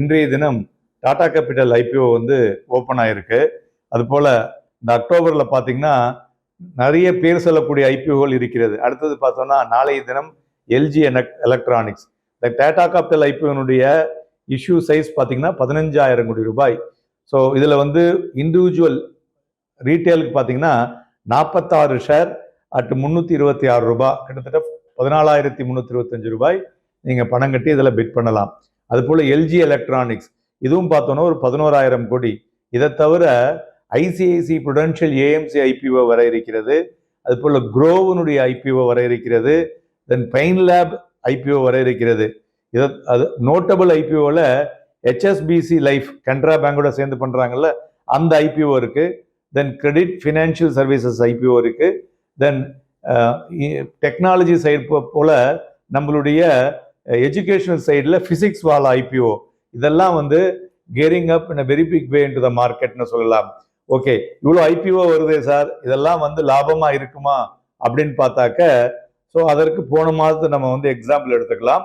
இன்றைய தினம் Tata capital IPO வந்து ஓப்பன் ஆயிருக்கு. அதுபோல் இந்த அக்டோபரில் பார்த்தீங்கன்னா நிறைய பேர் சொல்லக்கூடிய ஐபிஓகள் இருக்கிறது. அடுத்தது பார்த்தோம்னா நாளைய தினம் எல்ஜி எலக்ட்ரானிக்ஸ். இந்த டாடா கேபிட்டல் ஐபிஓனுடைய இஷ்யூ சைஸ் பார்த்தீங்கன்னா 15,000 கோடி ரூபாய். ஸோ இதில் வந்து இண்டிவிஜுவல் ரீட்டெயிலுக்கு பார்த்தீங்கன்னா 46 ஷேர் அட் 326 ரூபாய், கிட்டத்தட்ட 14,325 ரூபாய் நீங்கள் பணம் கட்டி இதில் பிட் பண்ணலாம். அதுபோல் எல்ஜி எலக்ட்ரானிக்ஸ் இதுவும் பார்த்தோன்னா ஒரு 11,000 கோடி. இதை தவிர ஐசிஐசி புடென்ஷியல் ஏஎம்சி ஐபிஓ வர இருக்கிறது. அதுபோல் குரோவனுடைய ஐபிஓ வர இருக்கிறது. தென் பைன் லேப் ஐபிஓ வர இருக்கிறது. அது நோட்டபிள் ஐபிஓவில் ஹெச்எஸ்பிசி லைஃப் கனரா பேங்கோட சேர்ந்து பண்ணுறாங்கல்ல அந்த ஐபிஓ இருக்குது. தென் கிரெடிட் ஃபினான்ஷியல் சர்வீசஸ் ஐபிஓ இருக்குது. தென் டெக்னாலஜி சைடு போல் நம்மளுடைய எஜுகேஷனல் சைடில் ஃபிசிக்ஸ் வால் ஐபிஓ இதெல்லாம் வந்து carrying up in a very big way into the மார்க்கெட்னு சொல்லலாம். ஓகே, இவ்வளோ ஐபிஓ வருதே சார், இதெல்லாம் வந்து லாபமாக இருக்குமா அப்படின்னு பார்த்தாக்க, ஸோ அதற்கு போன மாதத்து நம்ம வந்து எக்ஸாம்பிள் எடுத்துக்கலாம்.